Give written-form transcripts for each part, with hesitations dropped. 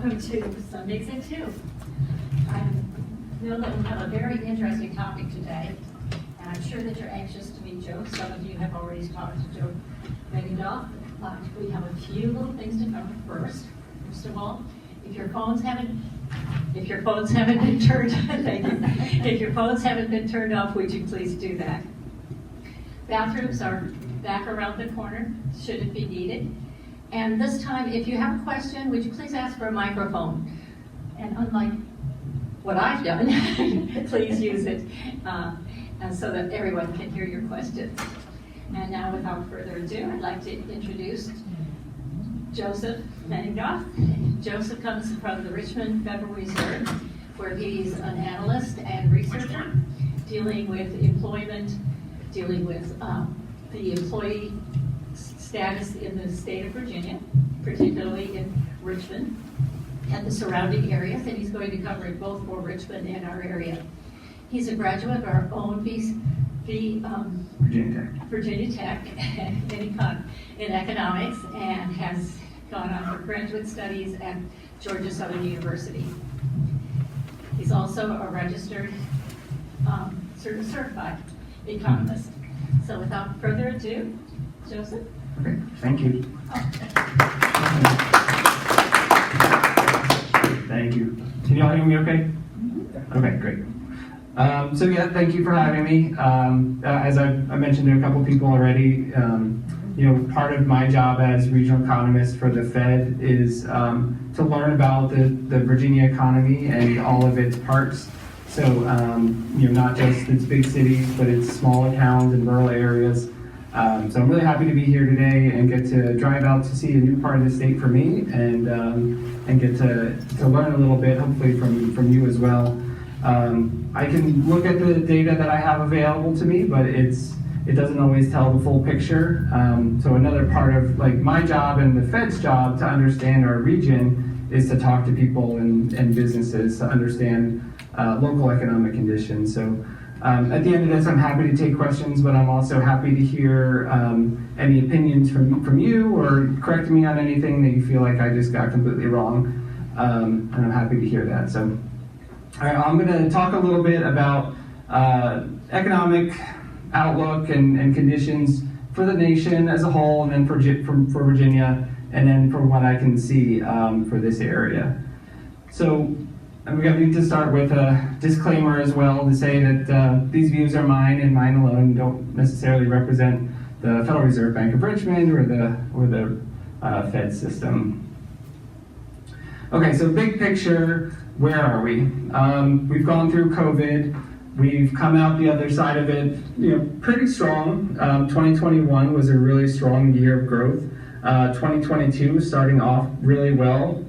welcome to Sundays at 2. I know that we have a very interesting topic today, and I'm sure that you're anxious to meet Joe. Some of you have already talked to Joe Mengedoth, but we have a few little things to cover first. First of all, if your phones haven't been turned, thank you. If your phones haven't been turned off, would you please do that? Bathrooms are back around the corner, should it be needed. And this time, if you have a question, would you please ask for a microphone? And unlike what I've done, please use it so that everyone can hear your questions. And now, without further ado, I'd like to introduce Joseph Mengedoth. Joseph comes from the Richmond Federal Reserve, where he's an analyst and researcher dealing with employment, dealing with the employee status in the state of Virginia, particularly in Richmond and the surrounding areas, and he's going to cover it both for Richmond and our area. He's a graduate of our own Virginia Tech in economics, and has gone on for graduate studies at Georgia Southern University. He's also a registered certified economist. So without further ado, Joseph. Okay, thank you. Thank you. Can y'all hear me okay? Okay, great. Thank you for having me. As I mentioned to a couple people already, part of my job as regional economist for the Fed is to learn about the Virginia economy and all of its parts. So, not just its big cities, but its smaller towns and rural areas. So I'm really happy to be here today and get to drive out to see a new part of the state for me, and get to learn a little bit, hopefully from you as well. I can look at the data that I have available to me, but it doesn't always tell the full picture. So another part of my job and the Fed's job to understand our region is to talk to people and businesses to understand local economic conditions. So at the end of this, I'm happy to take questions, but I'm also happy to hear any opinions from you, or correct me on anything that you feel like I just got completely wrong. And I'm happy to hear that. So, all right, I'm going to talk a little bit about economic outlook and conditions for the nation as a whole, and then for Virginia, and then from what I can see for this area. So, we need to start with a disclaimer as well to say that these views are mine and mine alone, don't necessarily represent the Federal Reserve Bank of Richmond or the Fed system. Okay, so big picture, where are we? We've gone through COVID. We've come out the other side of it, pretty strong. 2021 was a really strong year of growth. 2022 starting off really well.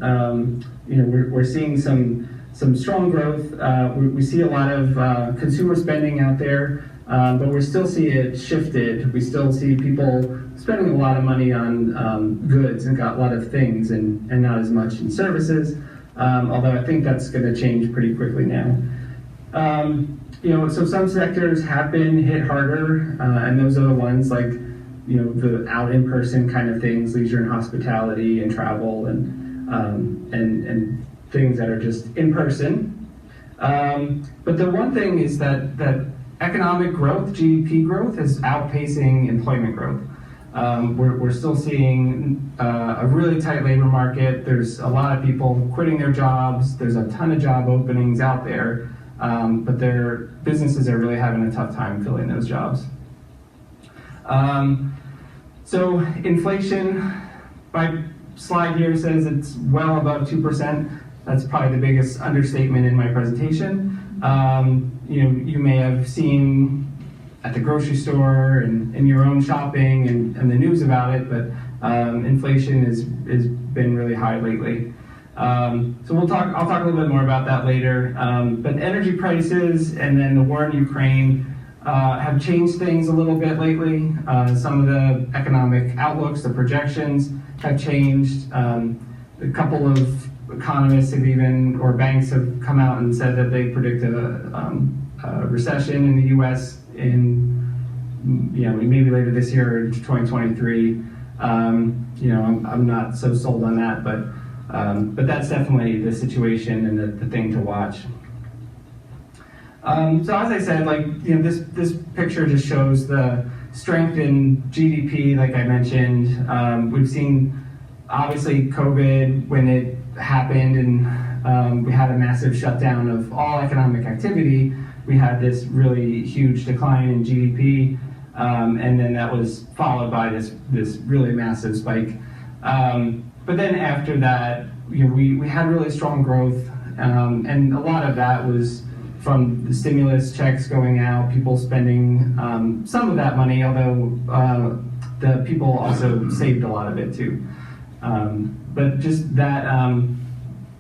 We're seeing some strong growth. We see a lot of consumer spending out there, but we still see it shifted. We still see people spending a lot of money on goods and got a lot of things and not as much in services, although I think that's going to change pretty quickly now. So some sectors have been hit harder, and those are the ones like, the out in-person kind of things, leisure and hospitality and travel and things that are just in person. But the one thing is that economic growth, GDP growth, is outpacing employment growth. We're still seeing a really tight labor market. There's a lot of people quitting their jobs. There's a ton of job openings out there, but their businesses are really having a tough time filling those jobs. So inflation, my slide here says it's well above 2%. That's probably the biggest understatement in my presentation. You may have seen at the grocery store and in your own shopping and the news about it, but inflation has been really high lately. So I'll talk a little bit more about that later. But energy prices and then the war in Ukraine have changed things a little bit lately. Some of the economic outlooks, the projections have changed. A couple of economists or banks have come out and said that they predict a recession in the U.S. in maybe later this year or 2023. I'm not so sold on that, but But that's definitely the situation and the thing to watch. So as I said, this picture just shows the strength in GDP, like I mentioned. We've seen, obviously, COVID, when it happened and we had a massive shutdown of all economic activity, we had this really huge decline in GDP, and then that was followed by this really massive spike. But then after that, we had really strong growth, and a lot of that was from the stimulus checks going out, people spending some of that money, although the people also saved a lot of it too. But just that,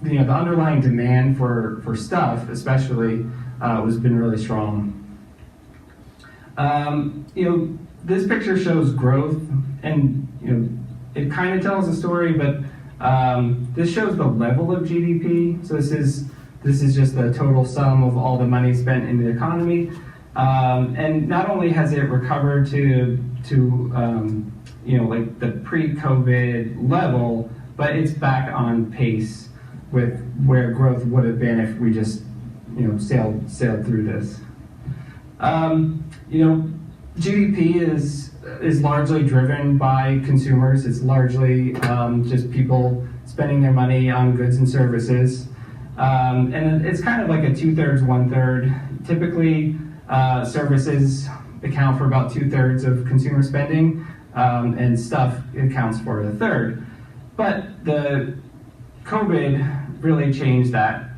the underlying demand for stuff, especially, has been really strong. This picture shows growth, and it kind of tells a story, but this shows the level of GDP. So this is just the total sum of all the money spent in the economy, and not only has it recovered to like the pre-COVID level, but it's back on pace with where growth would have been if we just sailed through this. GDP is largely driven by consumers. It's largely just people spending their money on goods and services. And it's kind of like a 2/3, 1/3. Typically, services account for about 2/3 of consumer spending, and stuff accounts for 1/3. But the COVID really changed that.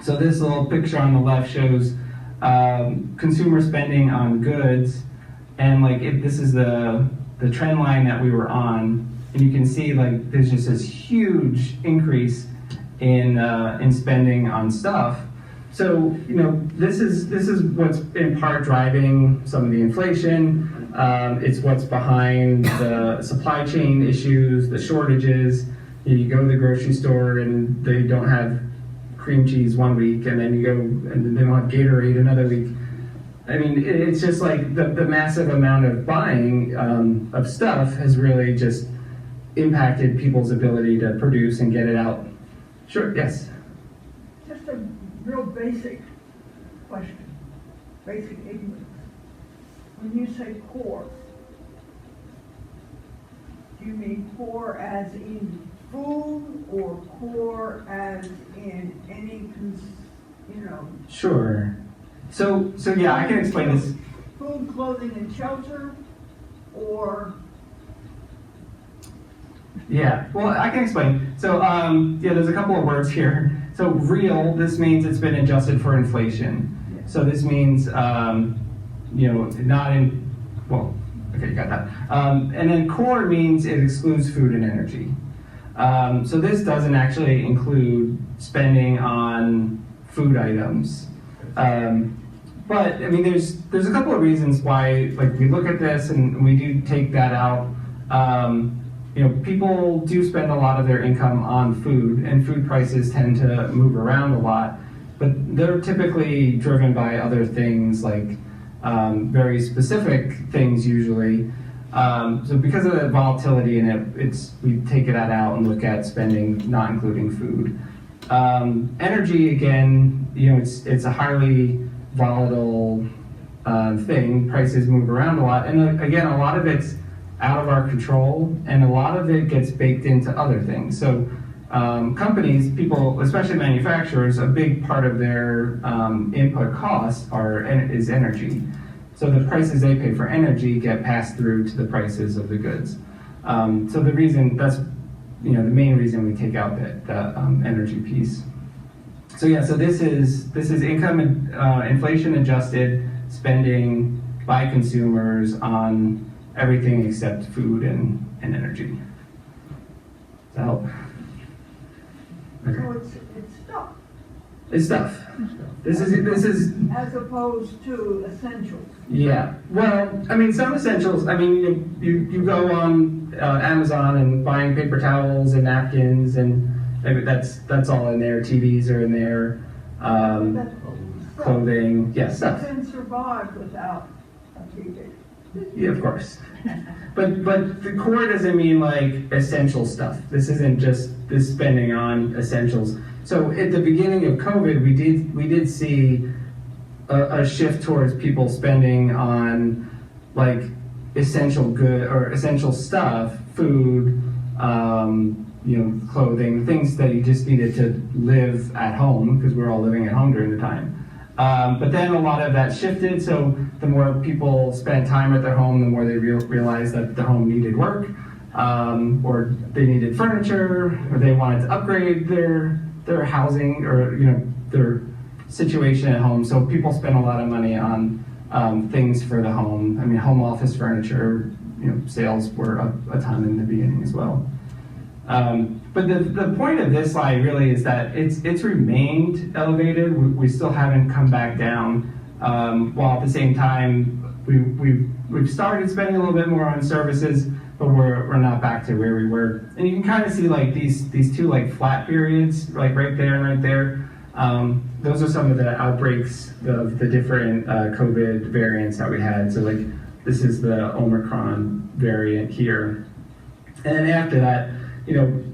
So this little picture on the left shows consumer spending on goods, and this is the trend line that we were on, and you can see there's just this huge increase in spending on stuff. So this is what's in part driving some of the inflation. It's what's behind the supply chain issues, the shortages. You go to the grocery store and they don't have cream cheese one week, and then you go and they don't have Gatorade another week. I mean, it's just like the massive amount of buying of stuff has really just impacted people's ability to produce and get it out. Sure, yes? Just a real basic question, basic ignorance. When you say poor, do you mean poor as in food or poor as in any, Sure. So yeah, I can explain this. Food, clothing, and shelter, or? Yeah, well, I can explain. So there's a couple of words here. So real, this means it's been adjusted for inflation. So this means, not in, well, okay, you got that. And then core means it excludes food and energy. So this doesn't actually include spending on food items. But I mean, there's a couple of reasons why, we look at this and we do take that out. People do spend a lot of their income on food, and food prices tend to move around a lot, but they're typically driven by other things, very specific things usually. So because of the volatility in it, we take that out and look at spending, not including food. Energy, again, it's a highly volatile thing. Prices move around a lot, and again, a lot of it's out of our control, and a lot of it gets baked into other things. So companies, people, especially manufacturers, a big part of their input costs is energy. So the prices they pay for energy get passed through to the prices of the goods. So the reason that's the main reason we take out the energy piece. So yeah, so this is income inflation adjusted spending by consumers on everything except food and energy. Does that help? Okay. So it's stuff. It's stuff. This is as opposed to essentials. Yeah. Well, I mean, some essentials. I mean, you go on Amazon and buying paper towels and napkins, and that's all in there. TVs are in there. Clothing. Yeah, stuff. You can survive without a TV. Yeah, of course. But the core doesn't mean like essential stuff. This isn't just this spending on essentials. So at the beginning of COVID, we did see a shift towards people spending on like essential good or essential stuff, food, clothing, things that you just needed to live at home because we were all living at home during the time. But then a lot of that shifted, so the more people spent time at their home, the more they realized that the home needed work, or they needed furniture, or they wanted to upgrade their housing or their situation at home. So people spent a lot of money on things for the home. I mean, home office furniture, sales were a ton in the beginning as well. But the point of this slide really is that it's remained elevated. We still haven't come back down, while at the same time we've started spending a little bit more on services, but we're not back to where we were. And you can kind of see like these two like flat periods, like right there and right there. Those are some of the outbreaks of the different COVID variants that we had. So like this is the Omicron variant here, and then after that,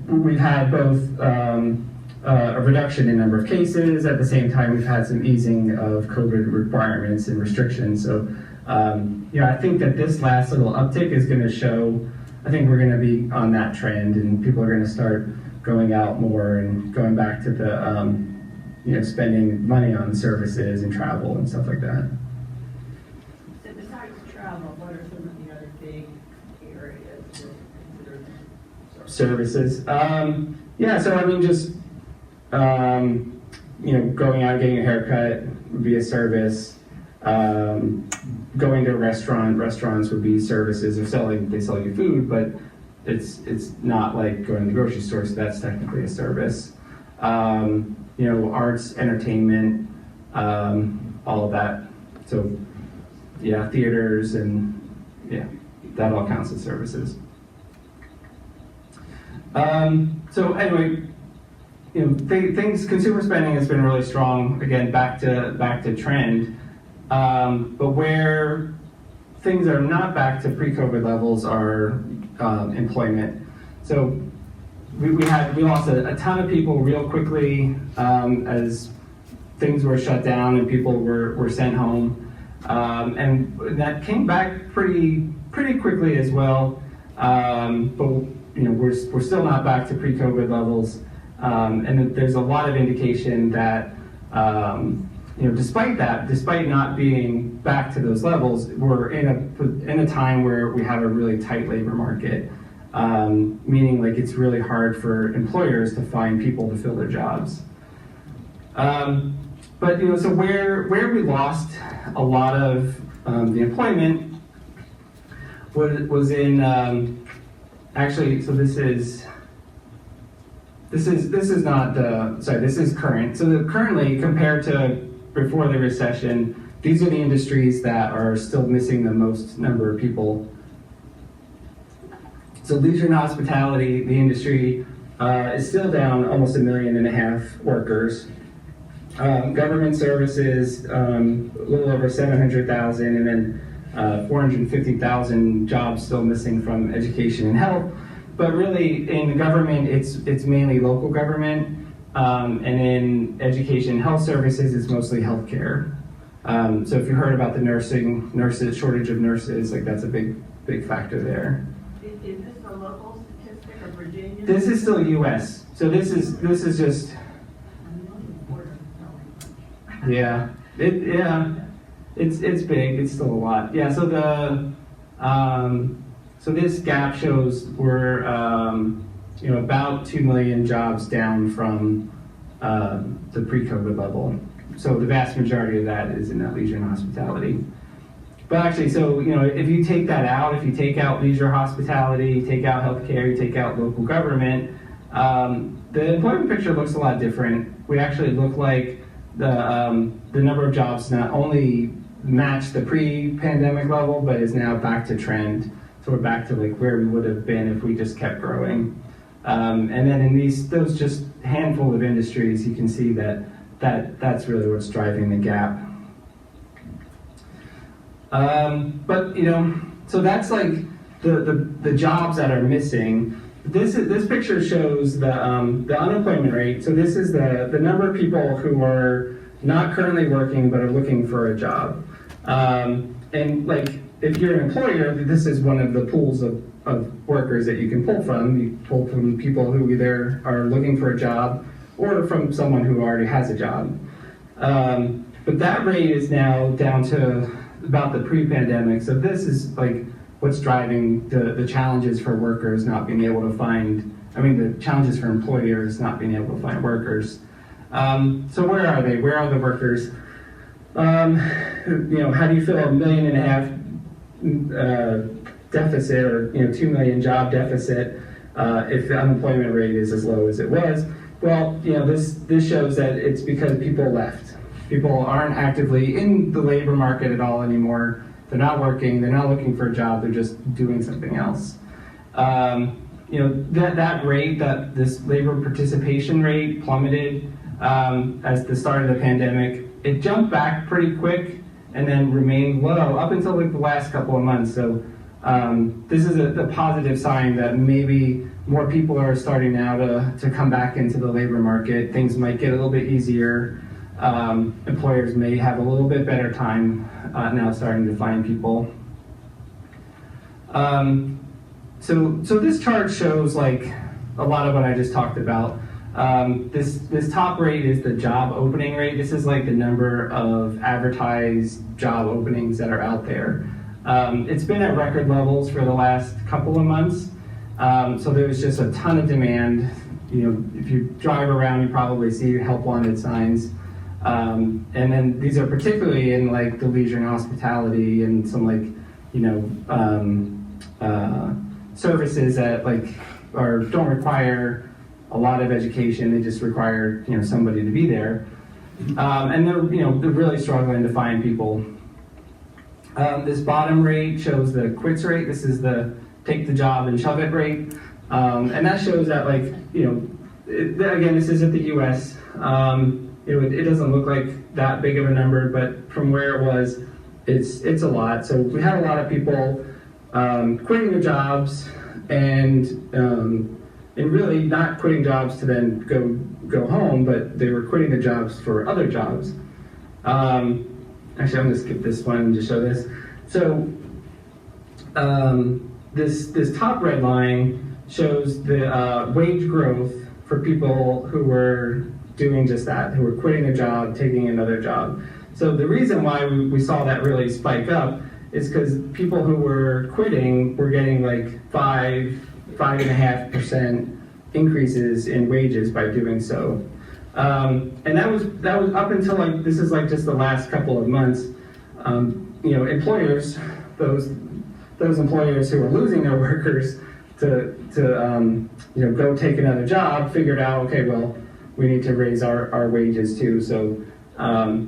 we've had both a reduction in number of cases. At the same time, we've had some easing of COVID requirements and restrictions. So, I think that this last little uptick is going to show, I think we're going to be on that trend, and people are going to start going out more and going back to the, spending money on services and travel and stuff like that. So besides travel, what are some of the other big areas that are considered services? So I mean, just going out and getting a haircut would be a service. Going to a restaurants would be services. They sell you food, but it's not like going to the grocery store, so that's technically a service. Arts, entertainment, all of that. So yeah, theaters and that all counts as services. So anyway, things, consumer spending has been really strong. Again, back to trend. But where things are not back to pre-COVID levels are employment. So we lost a ton of people real quickly as things were shut down and people were sent home, and that came back pretty quickly as well. But we're still not back to pre-COVID levels, and there's a lot of indication that despite not being back to those levels, we're in a time where we have a really tight labor market, meaning like it's really hard for employers to find people to fill their jobs. But so where we lost a lot of the employment was in actually. So this is not the, sorry, this is current. So currently, compared to before the recession, these are the industries that are still missing the most number of people. So leisure and hospitality, the industry, is still down almost 1.5 million workers. Government services, a little over 700,000, and then 450,000 jobs still missing from education and health. But really, in the government, it's mainly local government, and in education and health services, it's mostly healthcare. So if you heard about the nurses, shortage of nurses, like that's a big factor there. Is this a local statistic or Virginia? This is still U.S. So this is just it's big. It's still a lot. Yeah. So so this gap shows we're about 2 million jobs down from the pre-COVID level. So the vast majority of that is in that leisure and hospitality. But actually, so if you take that out, if you take out leisure, hospitality, you take out healthcare, you take out local government, the employment picture looks a lot different. We actually look like the number of jobs not only match the pre-pandemic level, but is now back to trend. So we're back to like where we would have been if we just kept growing. And then in those just handful of industries, you can see that's really what's driving the gap. But so that's like the jobs that are missing. This picture shows the unemployment rate. So this is the number of people who are not currently working but are looking for a job. And like if you're an employer, this is one of the pools of workers that you can pull from. You pull from people who either are looking for a job or from someone who already has a job. But that rate is now down to about the pre-pandemic. So this is like what's driving the challenges for workers not being able to find, the challenges for employers not being able to find workers. So where are they? Where are the workers? How do you fill $1.5 million deficit or 2 million job deficit if the unemployment rate is as low as it was? Well, this shows that it's because people left. People aren't actively in the labor market at all anymore. They're not working. They're not looking for a job. They're just doing something else. That rate, this labor participation rate plummeted as the start of the pandemic. It jumped back pretty quick and then remained low up until like the last couple of months. So this is a positive sign that maybe more people are starting now to come back into the labor market. Things might get a little bit easier. Employers may have a little bit better time now starting to find people. So this chart shows like a lot of what I just talked about. This top rate is the job opening rate. This is like the number of advertised job openings that are out there. It's been at record levels for the last couple of months. So there's just a ton of demand. If you drive around, you probably see help wanted signs. And then these are particularly in like the leisure and hospitality and some like, services that like don't require a lot of education. They just require, somebody to be there. And they're really struggling to find people. This bottom rate shows the quits rate. This is the take the job and shove it rate. And that shows that like, again, this is at the US. It doesn't look like that big of a number, but from where it was, it's a lot. So we had a lot of people quitting their jobs and really not quitting jobs to then go home, but they were quitting the jobs for other jobs. Actually, I'm going to skip this one and just show this. So this top red line shows the wage growth for people who were doing just that, who were quitting their job, taking another job. So the reason why we saw that really spike up is because people who were quitting were getting like 5.5% increases in wages by doing so. And that was up until like, this is like just the last couple of months. Employers, those employers who are losing their workers to go take another job, figured out, okay, well, we need to raise our wages too. So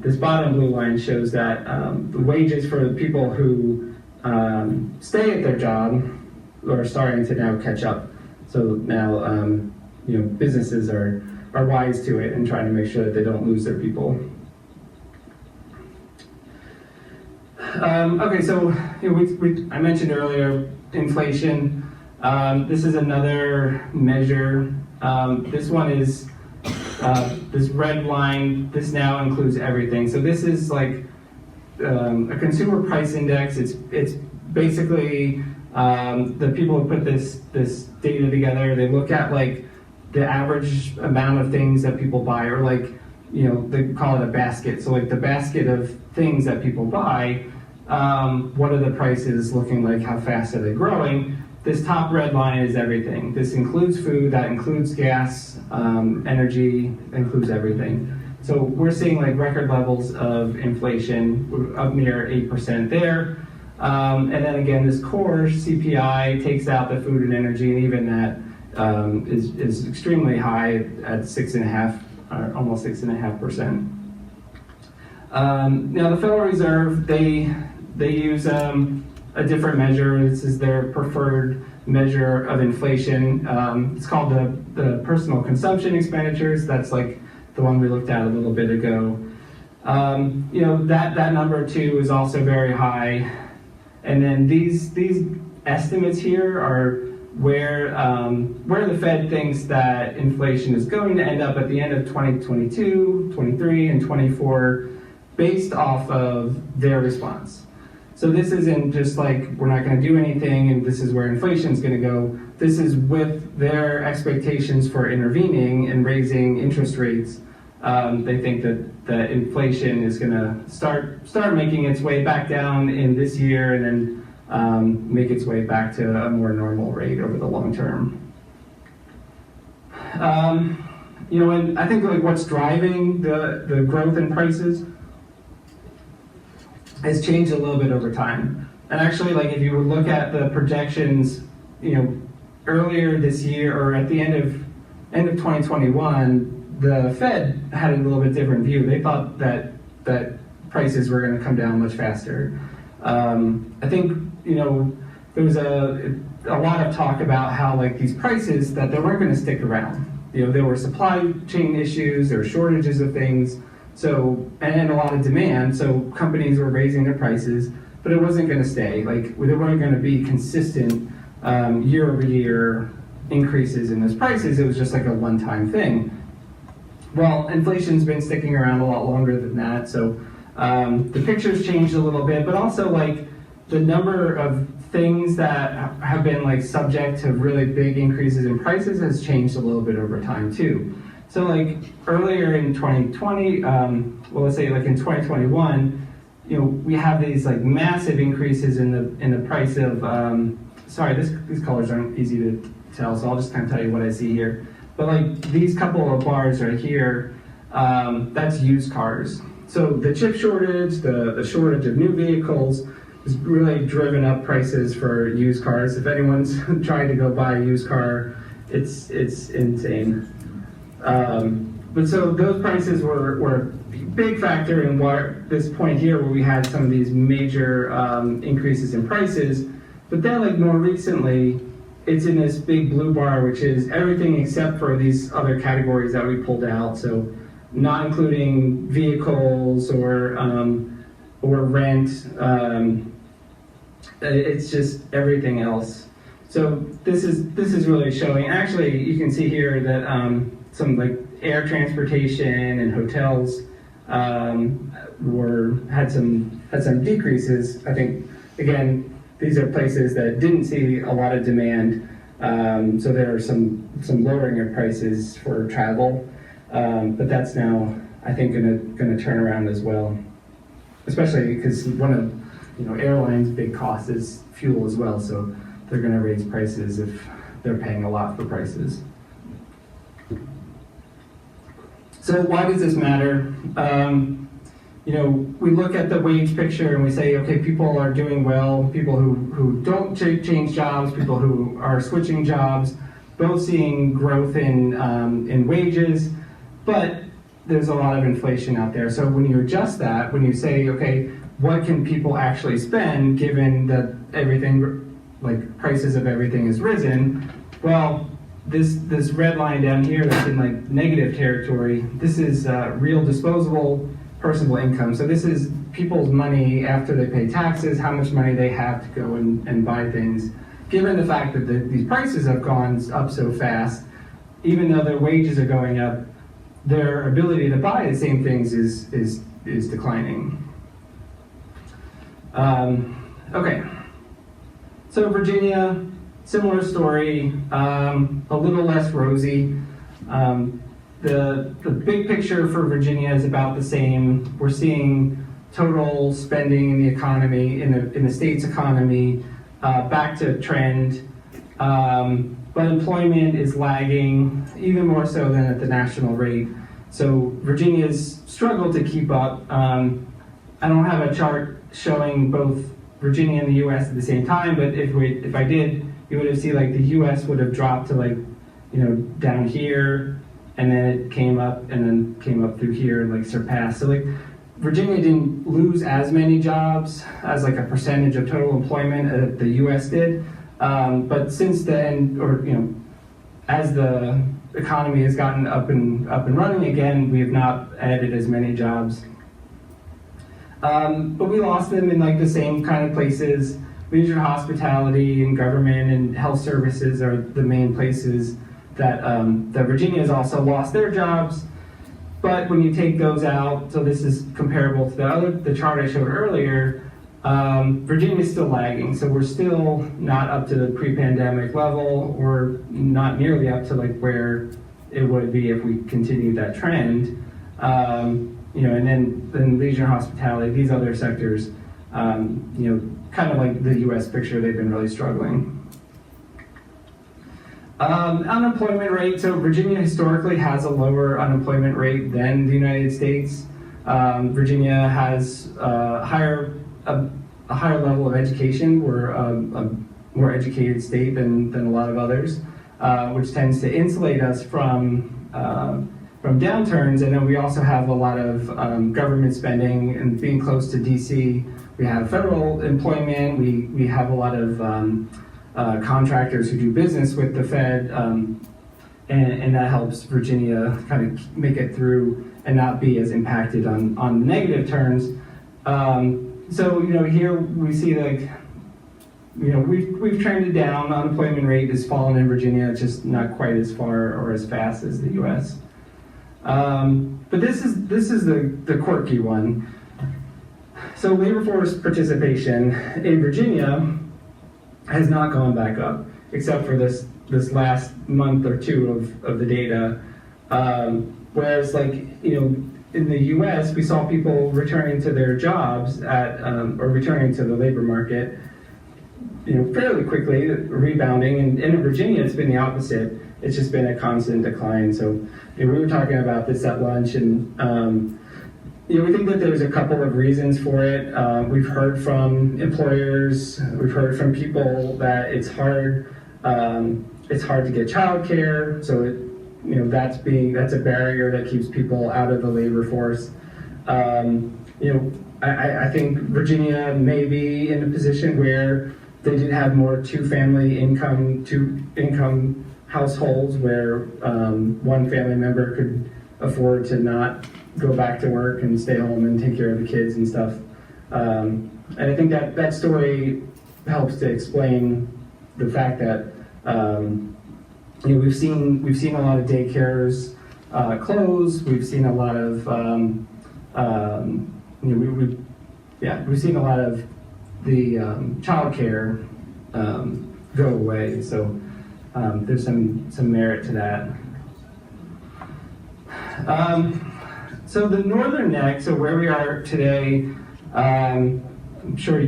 this bottom blue line shows that the wages for the people who stay at their job are starting to now catch up. So now businesses are wise to it and trying to make sure that they don't lose their people. Okay, so I mentioned earlier inflation. This is another measure. This one is this red line. This now includes everything. So this is like a consumer price index. It's basically the people who put this data together. They look at like the average amount of things that people buy, or like they call it a basket. So like the basket of things that people buy. What are the prices looking like? How fast are they growing? This top red line is everything. This includes food, that includes gas, energy, includes everything. So we're seeing like record levels of inflation, we're up near 8% there. And then again, this core CPI takes out the food and energy, and even that is extremely high at 6.5%, almost 6.5%. Now the Federal Reserve, they use a different measure. This is their preferred measure of inflation. It's called the personal consumption expenditures. That's like the one we looked at a little bit ago. That number too is also very high. And then these estimates here are where the Fed thinks that inflation is going to end up at the end of 2022, 23, and 24, based off of their response. So this isn't just like we're not going to do anything and this is where inflation is going to go. This is with their expectations for intervening and raising interest rates. They think that inflation is going to start making its way back down in this year and then make its way back to a more normal rate over the long term. And I think like what's driving the growth in prices has changed a little bit over time. And actually, like if you look at the projections, earlier this year or at the end of 2021, the Fed had a little bit different view. They thought that prices were going to come down much faster. I think there was a lot of talk about how like these prices that they weren't going to stick around. There were supply chain issues, there were shortages of things. So, and a lot of demand, so companies were raising their prices, but it wasn't going to stay. Like, there weren't going to be consistent year-over-year increases in those prices. It was just like a one-time thing. Well, inflation's been sticking around a lot longer than that, so the picture's changed a little bit, but also like the number of things that have been like subject to really big increases in prices has changed a little bit over time too. So like earlier in 2020, let's say like in 2021, we have these like massive increases in the price of, these colors aren't easy to tell, so I'll just kind of tell you what I see here. But like these couple of bars right here, that's used cars. So the chip shortage, the shortage of new vehicles has really driven up prices for used cars. If anyone's trying to go buy a used car, it's insane. But so those prices were a big factor in this point here where we had some of these major increases in prices. But then like more recently, it's in this big blue bar, which is everything except for these other categories that we pulled out. So not including vehicles or rent. It's just everything else. So this is really showing. Actually, you can see here that some like air transportation and hotels had some decreases. I think again these are places that didn't see a lot of demand, so there are some lowering of prices for travel, but that's now I think going to turn around as well, especially because one of airlines' big cost is fuel as well, so they're going to raise prices if they're paying a lot for prices. So why does this matter? We look at the wage picture and we say, okay, people are doing well, people who don't change jobs, people who are switching jobs, both seeing growth in wages, but there's a lot of inflation out there. So when you adjust that, when you say, okay, what can people actually spend given that everything, like prices of everything has risen, well, this red line down here that's in like negative territory, this is real disposable personal income. So this is people's money after they pay taxes, how much money they have to go and buy things. Given the fact that these prices have gone up so fast, even though their wages are going up, their ability to buy the same things is declining. Okay, so Virginia, similar story, a little less rosy. The big picture for Virginia is about the same. We're seeing total spending in the economy, in the state's economy, back to trend, but employment is lagging, even more so than at the national rate. So Virginia's struggled to keep up. I don't have a chart showing both Virginia and the U.S. at the same time, but if I did, you would have seen like the U.S. would have dropped to like, down here, and then it came up, and then came up through here and like surpassed. So like Virginia didn't lose as many jobs as like a percentage of total employment as the U.S. did, but since then, or as the economy has gotten up and running again, we have not added as many jobs. But we lost them in like the same kind of places. Leisure, hospitality, and government and health services are the main places that Virginia has also lost their jobs. But when you take those out, so this is comparable to the chart I showed earlier, Virginia is still lagging. So we're still not up to the pre-pandemic level. We're not nearly up to like where it would be if we continued that trend. And then leisure and hospitality, these other sectors, kind of like the U.S. picture, they've been really struggling. Unemployment rate, so Virginia historically has a lower unemployment rate than the United States. Virginia has a higher level of education. We're a more educated state than a lot of others, which tends to insulate us from downturns. And then we also have a lot of government spending, and being close to DC, we have federal employment. We have a lot of contractors who do business with the Fed, and that helps Virginia kind of make it through and not be as impacted on the negative turns. So here we see we've trended down. Unemployment rate has fallen in Virginia, just not quite as far or as fast as the U.S. But this is the quirky one. So labor force participation in Virginia has not gone back up, except for this last month or two of the data. Whereas in the U.S., we saw people returning to their jobs or returning to the labor market, fairly quickly, rebounding. And in Virginia, it's been the opposite. It's just been a constant decline. So we were talking about this at lunch, and we think that there's a couple of reasons for it. We've heard from employers, we've heard from people that it's hard to get childcare. So that's a barrier that keeps people out of the labor force. I think Virginia may be in a position where they did have more two income households where one family member could afford to not go back to work and stay home and take care of the kids and stuff. And I think that story helps to explain the fact that we've seen a lot of daycares close. We've seen a lot of we've seen a lot of the childcare go away. So there's some merit to that. So the northern neck, so where we are today, I'm sure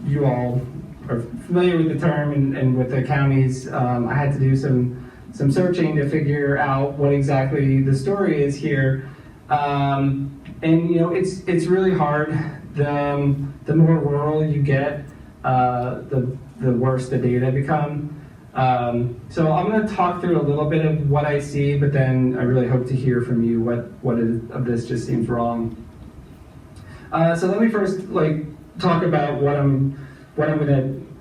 you all are familiar with the term and with the counties. I had to do some searching to figure out what exactly the story is here. And it's really hard. The more rural you get, the worse the data become. So I'm going to talk through a little bit of what I see, but then I really hope to hear from you what of this just seems wrong. So let me first talk about what I'm going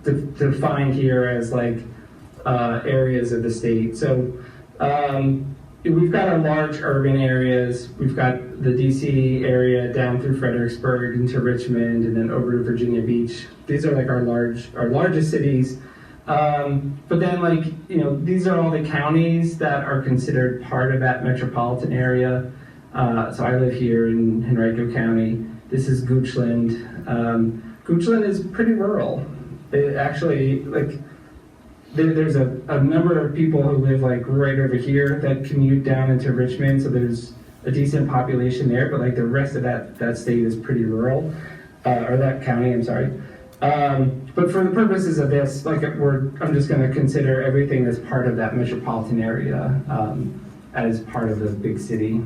to define here as areas of the state. So we've got our large urban areas. We've got the DC area down through Fredericksburg into Richmond and then over to Virginia Beach. These are our largest cities. But then these are all the counties that are considered part of that metropolitan area. So I live here in Henrico County. This is Goochland. Goochland is pretty rural. It actually, there's a number of people who live right over here that commute down into Richmond, so there's a decent population there, but the rest of that state is pretty rural, or that county, I'm sorry. But for the purposes of this, I'm just going to consider everything as part of that metropolitan area as part of the big city.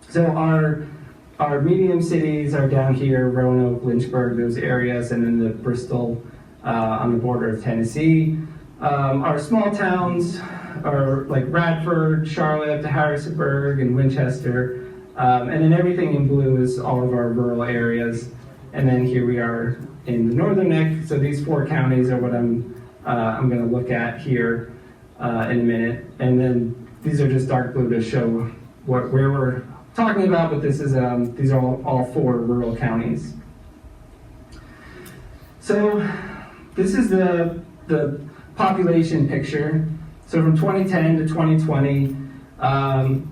So our medium cities are down here, Roanoke, Lynchburg, those areas, and then the Bristol on the border of Tennessee. Our small towns are Radford, Charlotte, Harrisonburg, and Winchester. And then everything in blue is all of our rural areas. And then here we are in the northern neck. So these four counties are what I'm going to look at here in a minute. And then these are just dark blue to show where we're talking about, but this is these are all 4 rural counties. So this is the population picture. So from 2010 to 2020,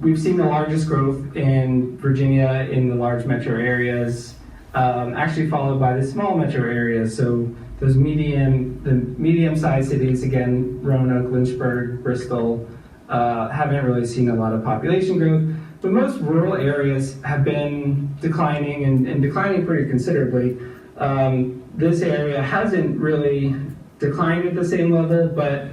we've seen the largest growth in Virginia in the large metro areas, actually followed by the small metro areas. So those medium-sized cities, again, Roanoke, Lynchburg, Bristol, haven't really seen a lot of population growth. But most rural areas have been declining and declining pretty considerably. This area hasn't really declined at the same level, but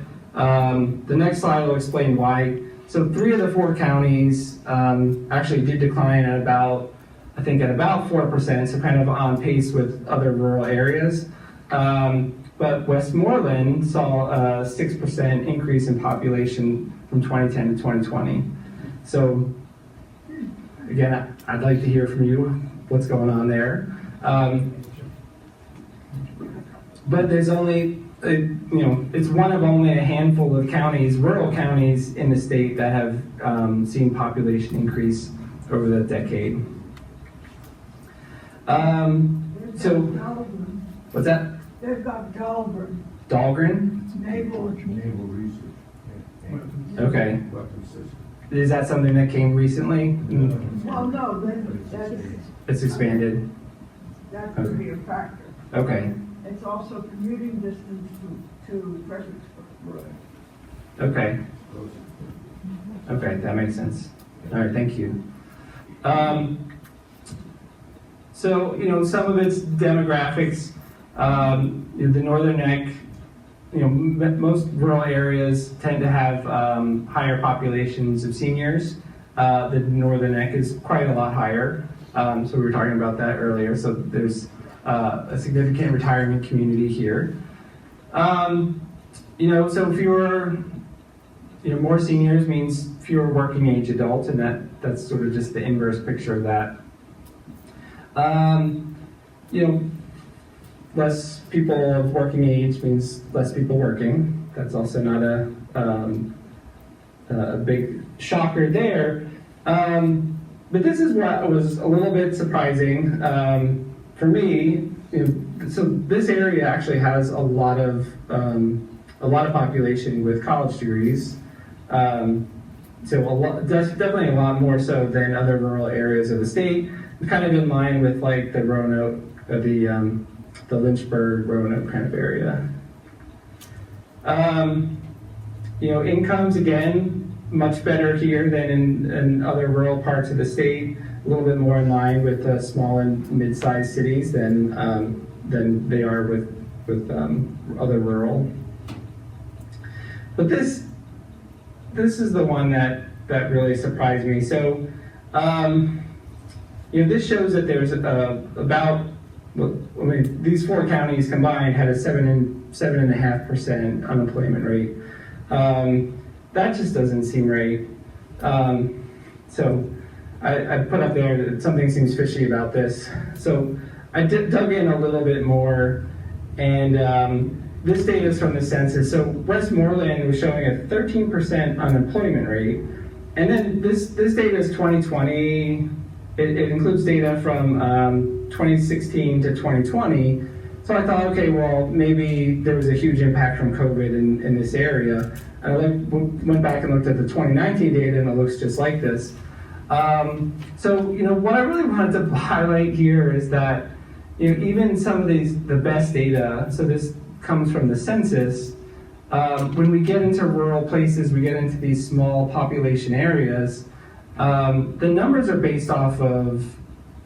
the next slide will explain why. So 3 of the 4 counties actually did decline at about 4%, so kind of on pace with other rural areas. But Westmoreland saw a 6% increase in population from 2010 to 2020. So again, I'd like to hear from you what's going on there. But there's only, it's one of only a handful of counties, rural counties in the state that have seen population increase over the decade. So, what's that? They've got Dahlgren, Dahlgren? naval. Naval research. Okay. Weapons system. Is that something that came recently? Well, no, It's expanded. that could be a factor. Okay. It's also commuting distance to Fredericksburg. Okay. Okay, that makes sense. All right, thank you. So, some of it's demographics. The Northern Neck, most rural areas tend to have higher populations of seniors. The Northern Neck is quite a lot higher. So we were talking about that earlier. So there's a significant retirement community here. So fewer, more seniors means fewer working age adults, and that's sort of just the inverse picture of that. Less people of working age means less people working. That's also not a big shocker there. But this is what was a little bit surprising for me. So this area actually has a lot of population with college degrees. Definitely a lot more so than other rural areas of the state. Kind of in line with like the Roanoke, the Lynchburg, Roanoke kind of area. Incomes, again, much better here than in other rural parts of the state. A little bit more in line with small and mid-sized cities than they are with other rural. But this is the one that really surprised me. So, this shows that there's these 4 counties combined had a 7.5% unemployment rate. That just doesn't seem right. So I put up there that something seems fishy about this. So I dug in a little bit more, and this data is from the census. So Westmoreland was showing a 13% unemployment rate, and then this data is 2020. It includes data from 2016 to 2020. So I thought, okay, well, maybe there was a huge impact from COVID in this area. And I went back and looked at the 2019 data, and it looks just like this. So, what I really wanted to highlight here is that, even some of the best data, so this comes from the census, when we get into rural places, we get into these small population areas, the numbers are based off of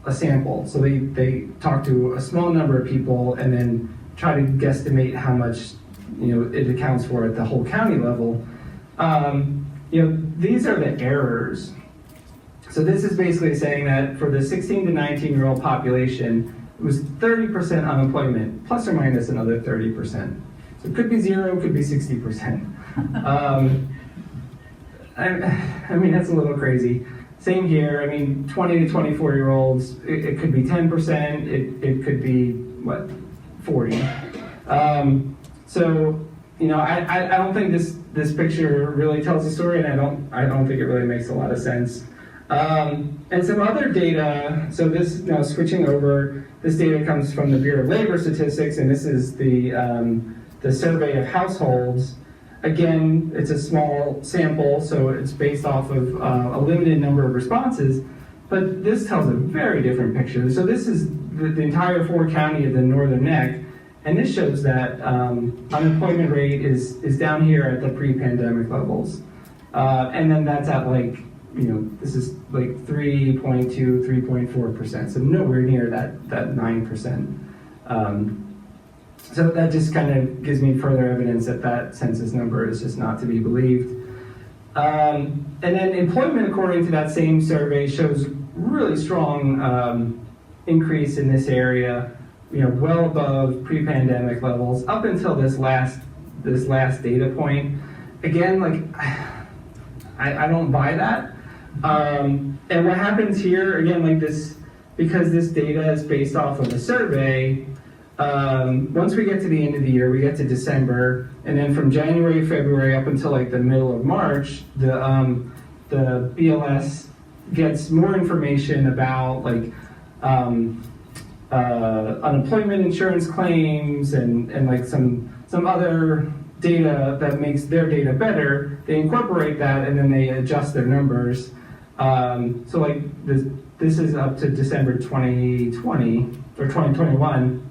a sample. So they talk to a small number of people and then try to guesstimate how much it accounts for at the whole county level. These are the errors. So this is basically saying that for the 16 to 19-year-old population, it was 30% unemployment, plus or minus another 30%. So it could be 0, it could be 60%. I mean, that's a little crazy. Same here. 20 to 24-year-olds, it could be 10%. It could be 40. So I don't think this picture really tells the story, and I don't think it really makes a lot of sense. And some other data, so this, now switching over, this data comes from the Bureau of Labor Statistics, and this is the survey of households. Again, it's a small sample, so it's based off of a limited number of responses, but this tells a very different picture. So this is the entire Ford County of the Northern Neck, and this shows that unemployment rate is down here at the pre-pandemic levels. And then that's at like, this is like 3.2, 3.4%, so nowhere near that 9%. So that just kind of gives me further evidence that that census number is just not to be believed. And then employment, according to that same survey, shows really strong increase in this area, well above pre-pandemic levels up until this last data point. Again, like I don't buy that. And what happens here, again, like this, because this data is based off of a survey, once we get to the end of the year, we get to December, and then from January, February up until like the middle of March, the BLS gets more information about like unemployment insurance claims and like some other data that makes their data better. They incorporate that and then they adjust their numbers. So like this is up to December 2020 or 2021.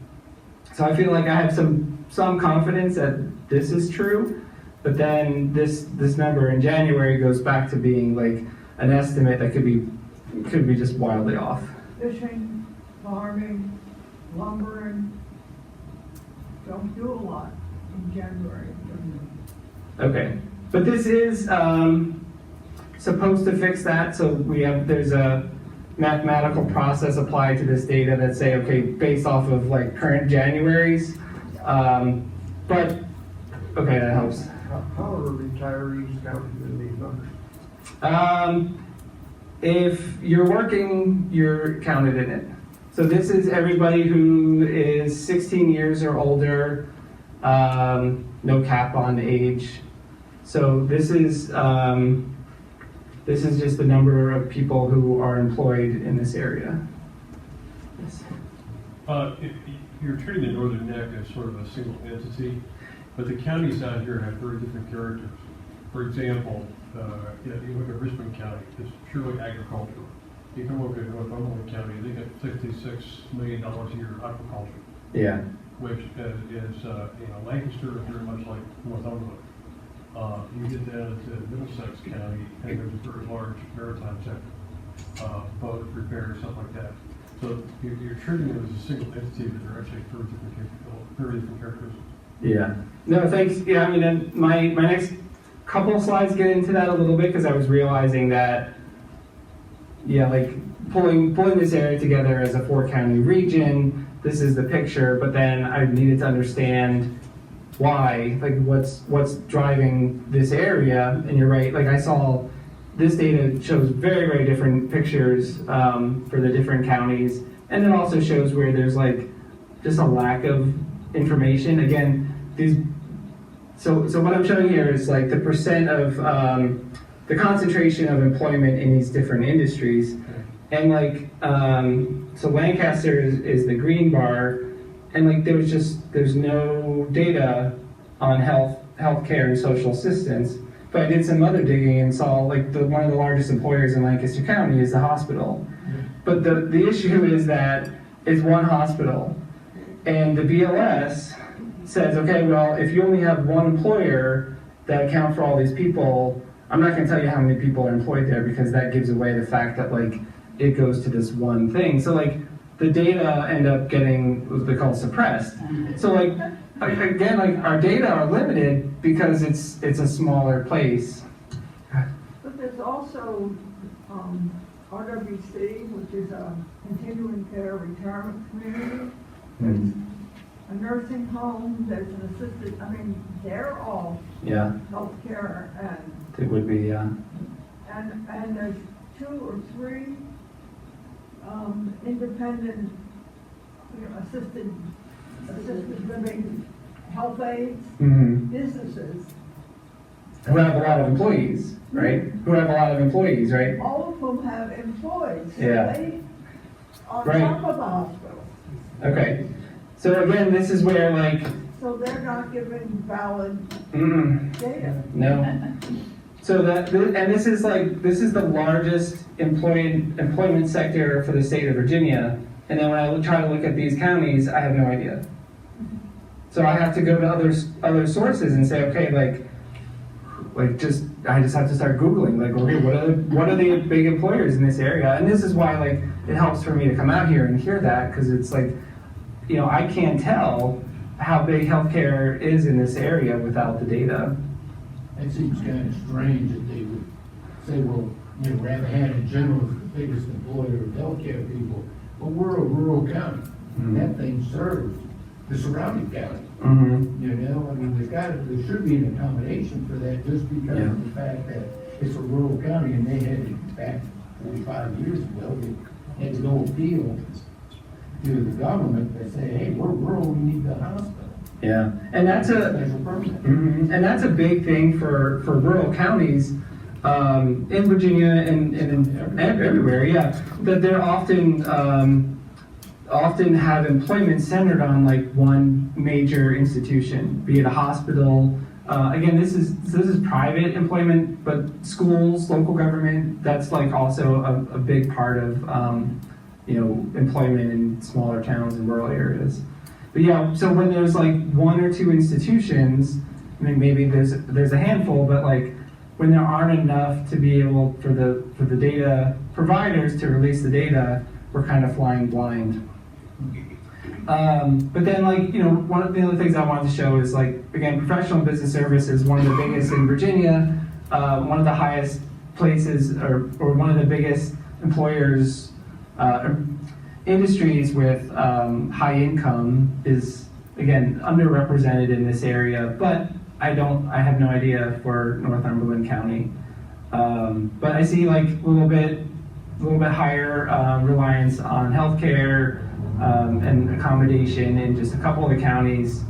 So I feel like I have some confidence that this is true, but then this number in January goes back to being like an estimate that could be just wildly off. Fishing, farming, lumbering, don't do a lot in January. Okay, but this is supposed to fix that. So there's a mathematical process applied to this data that say, okay, based off of like current Januaries, but okay, that helps. How are retirees counted in these numbers? If you're working, you're counted in it. So this is everybody who is 16 years or older, no cap on age. So this is just the number of people who are employed in this area. Yes. You're treating the Northern Neck as sort of a single entity, but the counties out here have very different characters. For example, you look at Richmond County, it's purely agricultural. You come over to Northumberland County, they get $56 million a year agriculture. Yeah. Which is Lancaster is very much like Northumberland. You get down to Middlesex County, and there's a very large maritime sector, boat repair, stuff like that. So you're treating them as a single entity, but they're actually very different characteristics. Yeah. No, thanks. Yeah, I mean, and my next couple slides get into that a little bit because I was realizing that, yeah, like pulling this area together as a 4-county region, this is the picture, but then I needed to understand why, like what's driving this area. And you're right, like I saw this data shows very, very different pictures for the different counties, and it also shows where there's like just a lack of information. Again, so what I'm showing here is like the percent of the concentration of employment in these different industries, and like so Lancaster is the green bar. And like there's no data on healthcare and social assistance. But I did some other digging and saw like one of the largest employers in Lancaster County is the hospital. But the issue is that it's one hospital, and the BLS says, okay, well, if you only have one employer that account for all these people, I'm not going to tell you how many people are employed there because that gives away the fact that like it goes to this one thing. So like the data end up getting what they call suppressed. So like again, like our data are limited because it's a smaller place. But there's also RWC, which is a continuing care retirement community. There's a nursing home, there's an assisted, I mean, they're all healthcare and It would be, yeah. And there's 2 or 3 independent, assisted living health aides, businesses who have a lot of employees, right? Who have a lot of employees, right? All of them have employees. So Yeah. they, on Right. top of the hospital. Okay. So again, this is where like, So they're not giving valid data. no. So and this is the largest employment sector for the state of Virginia. And then when I try to look at these counties, I have no idea. So I have to go to other sources and say, okay, I just have to start Googling, like, okay, what are the big employers in this area? And this is why, like, it helps for me to come out here and hear that, because it's like, you know, I can't tell how big healthcare is in this area without the data. It seems kind of strange that they would say, well, you know, Rappahannock General is the biggest employer of healthcare people, but we're a rural county. That thing serves the surrounding county. Mm-hmm. You know, I mean, there should be an accommodation for that just because of the fact that it's a rural county and they had to, back 45 years ago, they had to go appeal to the government that say, hey, we're rural, we need the hospital. Yeah, and that's Special permit. and that's a big thing for rural counties in Virginia and everywhere. Yeah, that they're often have employment centered on like one major institution, be it a hospital. Again, this is private employment, but schools, local government, that's like also a big part of employment in smaller towns and rural areas. But yeah, so when there's like one or two institutions, I mean maybe there's a handful, but like when there aren't enough to be able for the data providers to release the data, we're kind of flying blind. But then, like, you know, one of the other things I wanted to show is, like, again, professional business services, one of the biggest in Virginia, one of the highest places, or one of the biggest employers, industries with high income is, again, underrepresented in this area, but I have no idea for Northumberland County. But I see, like, a little bit higher reliance on healthcare, and accommodation in just a couple of the counties.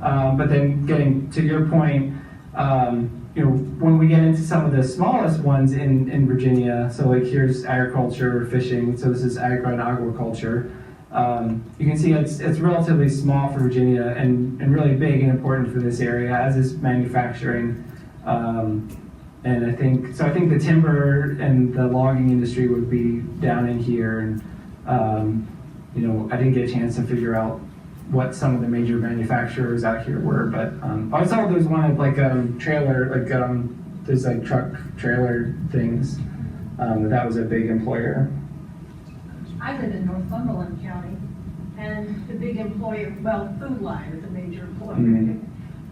But then getting to your point, you know, when we get into some of the smallest ones in Virginia, so like here's agriculture, fishing, so this is agri and aquaculture. You can see it's relatively small for Virginia and really big and important for this area, as is manufacturing. And I think the timber and the logging industry would be down in here, and you know, I didn't get a chance to figure out what some of the major manufacturers out here were, but I saw there's one of like trailer, like there's like truck trailer things. That was a big employer. I live in Northumberland County, and the big employer, well, Food Line is a major employer, Mhm.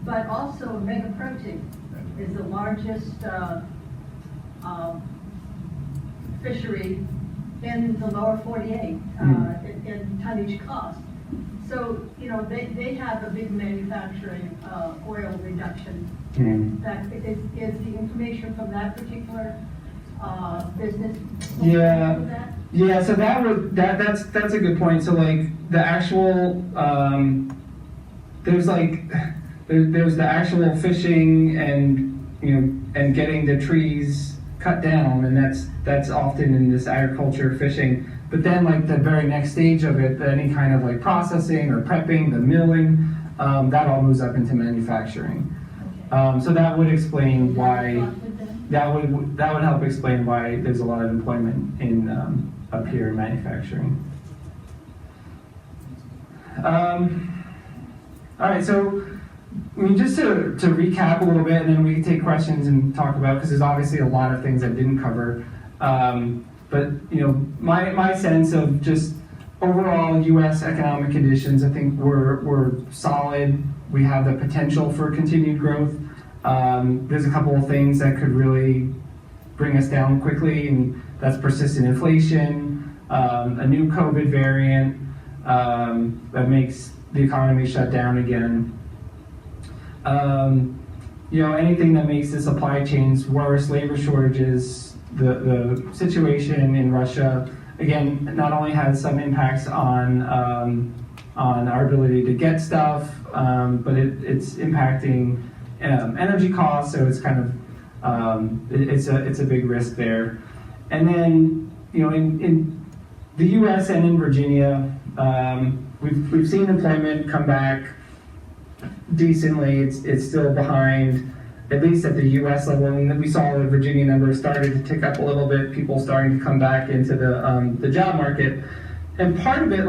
but also Mengedoth-The is the largest fishery in the lower 48 in tonnage cost. So, you know, they have a big manufacturing oil reduction. That is the information from that particular business. Yeah. That? Yeah, so that's a good point. So like the actual there's the actual fishing and, you know, and getting the trees cut down, and that's often in this agriculture fishing. But then like the very next stage of it, any kind of like processing or prepping, the milling, that all moves up into manufacturing. So that would explain why that would help explain why there's a lot of employment in up here in manufacturing. All right, so I mean, just to recap a little bit, and then we can take questions and talk about, because there's obviously a lot of things I didn't cover. But you know, my sense of just overall U.S. economic conditions, I think we're solid. We have the potential for continued growth. There's a couple of things that could really bring us down quickly, and that's persistent inflation, a new COVID variant that makes the economy shut down again. You know, anything that makes the supply chains worse, labor shortages, the situation in Russia, again, not only has some impacts on our ability to get stuff, but it's impacting energy costs, so it's kind of it's a big risk there. And then in the U.S. and in Virginia, we've seen employment come back decently. It's still behind, at least at the U.S. level. And we saw the Virginia numbers started to tick up a little bit. People starting to come back into the job market. And part of it,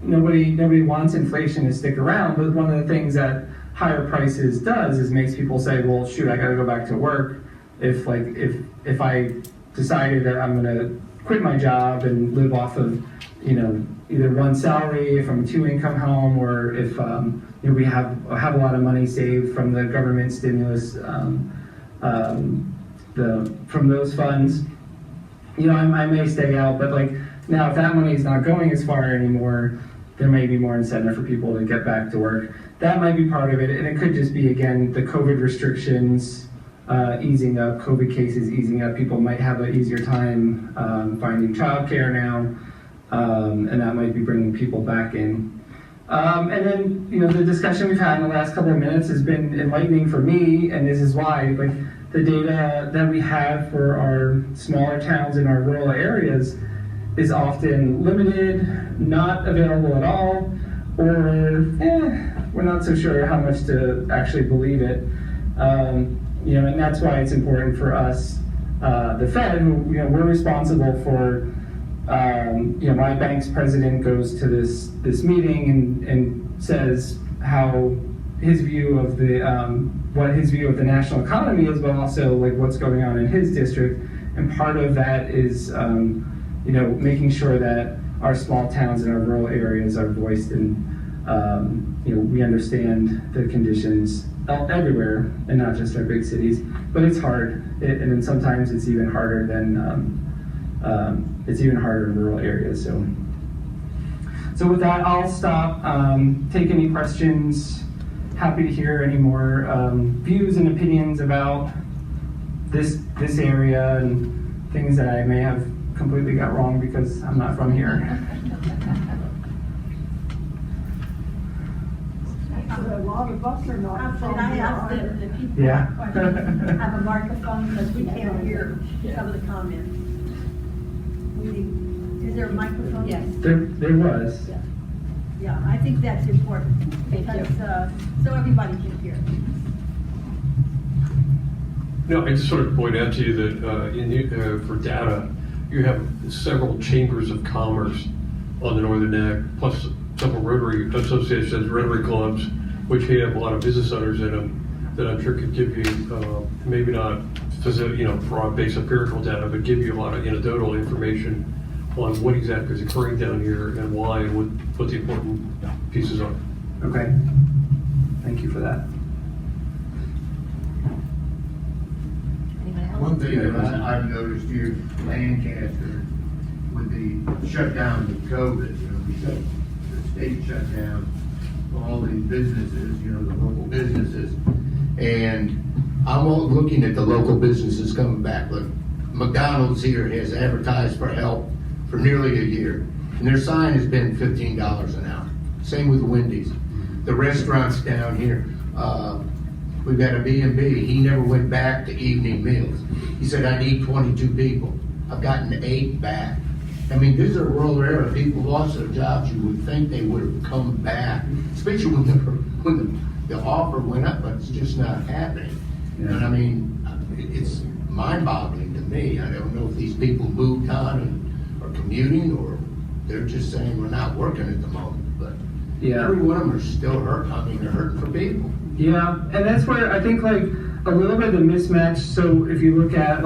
nobody wants inflation to stick around. But one of the things that higher prices does is makes people say, well, shoot, I got to go back to work. If I decided that I'm going to quit my job and live off of either one salary if I'm a 2-income home, or if we have a lot of money saved from the government stimulus, from those funds, I may stay out. But now, if that money is not going as far anymore, there may be more incentive for people to get back to work. That might be part of it, and it could just be, again, the COVID restrictions easing up, COVID cases easing up. People might have an easier time finding childcare now, and that might be bringing people back in. And then, the discussion we've had in the last couple of minutes has been enlightening for me, and this is why, the data that we have for our smaller towns in our rural areas is often limited, not available at all, or we're not so sure how much to actually believe it. And that's why it's important for us, the Fed, who we're responsible for. My bank's president goes to this meeting and says how his view of what his view of the national economy is, but also what's going on in his district. And part of that is making sure that our small towns and our rural areas are voiced, and we understand the conditions everywhere and not just our big cities. But it's hard, and then sometimes it's even harder than in rural areas. So with that, I'll stop. Take any questions. Happy to hear any more views and opinions about this area and things that I may have completely got wrong because I'm not from here. A lot of us are not from Can I here ask either. the people Yeah. a question? Have a microphone, because we can't hear some of the comments. Is there a microphone? Yes. There was. Yeah, I think that's important, Thank you. because, so everybody can hear. No, I just sort of point out to you that for data, you have several chambers of commerce on the northern neck, plus several Rotary associations, Rotary clubs, which have a lot of business owners in them, that I'm sure could give you, maybe not broad-based empirical data, but give you a lot of anecdotal information on what exactly is occurring down here and why, and what the important pieces are. Okay. Thank you for that. Anybody else? One thing that I've noticed here, Lancaster, with the shutdown of COVID, the state shut down all these businesses, the local businesses. And I'm looking at the local businesses coming back. Look, McDonald's here has advertised for help for nearly a year, and their sign has been $15 an hour. Same with Wendy's. The restaurants down here, we've got a B&B. He never went back to evening meals. He said, I need 22 people. I've gotten 8 back. I mean, these are rural area. People lost their jobs. You would think they would have come back, especially when the offer went up, but it's just not happening. Yeah. And I mean, it's mind-boggling to me. I don't know if these people moved on and are commuting, or they're just saying we're not working at the moment. But Yeah. every one of them are still hurting. I mean, they're hurting for people. Yeah, and that's where I think a little bit of the mismatch. So if you look at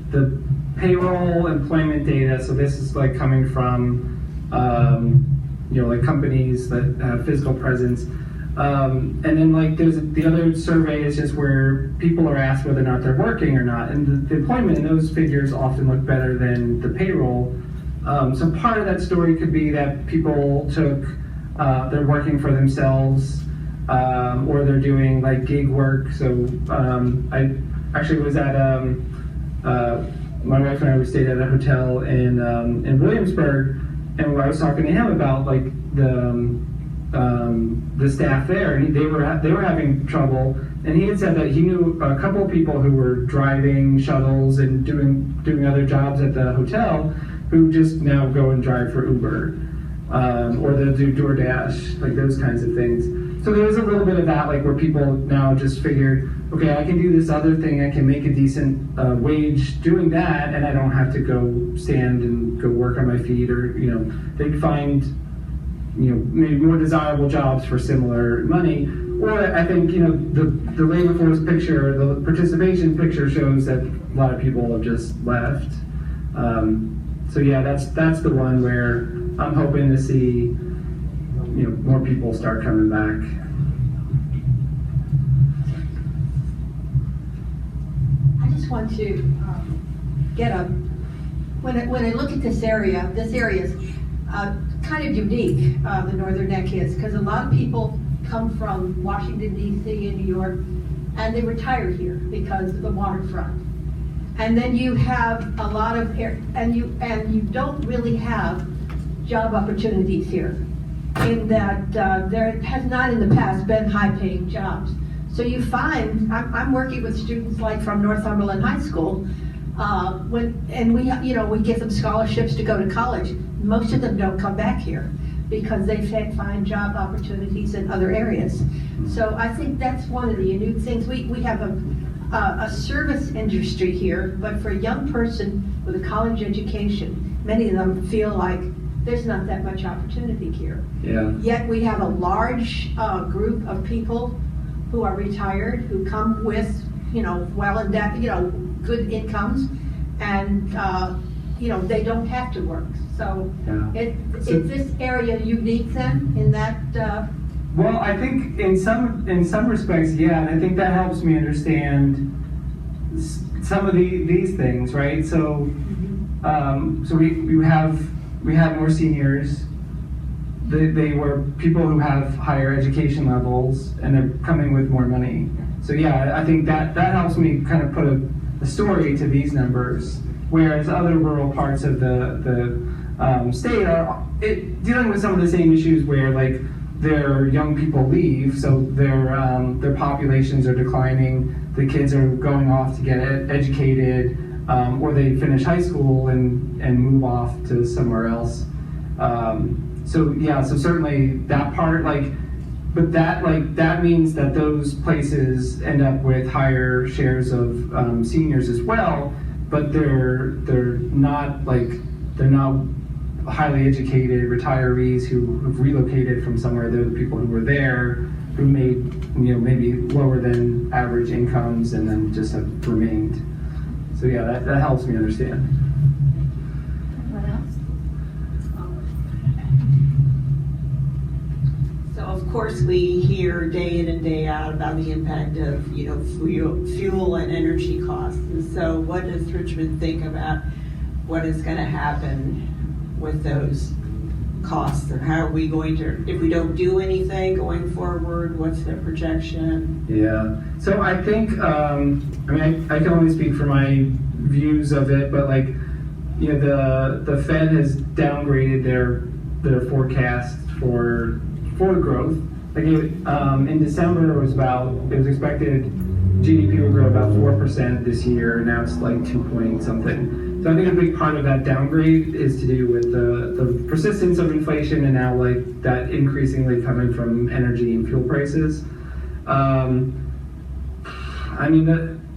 the payroll employment data, so this is coming from companies that have physical presence, and then there's the other survey is just where people are asked whether or not they're working or not, and the employment in those figures often look better than the payroll. So part of that story could be that people they're working for themselves, or they're doing gig work. So I actually was at my wife and I stayed at a hotel in Williamsburg, and I was talking to him about the staff there, and they were having trouble. And he had said that he knew a couple of people who were driving shuttles and doing other jobs at the hotel, who just now go and drive for Uber, or they'll do DoorDash, like those kinds of things. So there was a little bit of that, like where people now just figured, okay, I can do this other thing, I can make a decent wage doing that, and I don't have to go stand and go work on my feet, or they can find maybe more desirable jobs for similar money. Or I think the labor force picture, the participation picture shows that a lot of people have just left. So yeah, that's the one where I'm hoping to see more people start coming back. I just want to when I look at this area is kind of unique, the northern neck is, because a lot of people come from Washington D.C. and New York, and they retire here because of the waterfront. And then you have a lot of and you don't really have job opportunities here, in that there has not in the past been high-paying jobs. So you find, I'm working with students like from Northumberland High School, we give them scholarships to go to college. Most of them don't come back here because they can't find job opportunities in other areas. So I think that's one of the unique things. We have a service industry here, but for a young person with a college education, many of them feel like there's not that much opportunity here. Yeah. Yet we have a large group of people who are retired, who come with, good incomes, and they don't have to work. So is this area unique then in that? Well, I think in some respects, yeah, and I think that helps me understand some of these things, right? So, we have more seniors. They were people who have higher education levels, and they're coming with more money. So yeah, I think that helps me kind of put a story to these numbers. Whereas other rural parts of the state are dealing with some of the same issues, where like their young people leave, so their populations are declining. The kids are going off to get educated, or they finish high school and move off to somewhere else. So certainly that part, but that means that those places end up with higher shares of seniors as well. But they're not highly educated retirees who've relocated from somewhere. They're the people who were there, who made maybe lower than average incomes, and then just have remained. So yeah, that helps me understand. What else? So of course we hear day in and day out about the impact of fuel and energy costs. And so what does Richmond think about what is going to happen with those costs, and how are we going to, if we don't do anything going forward, what's the projection? Yeah, so I think I can only speak for my views of it, but the Fed has downgraded their forecast for growth. In December it was expected GDP would grow about 4% this year, and now it's like 2 point something. So I think a big part of that downgrade is to do with the persistence of inflation, and now that increasingly coming from energy and fuel prices.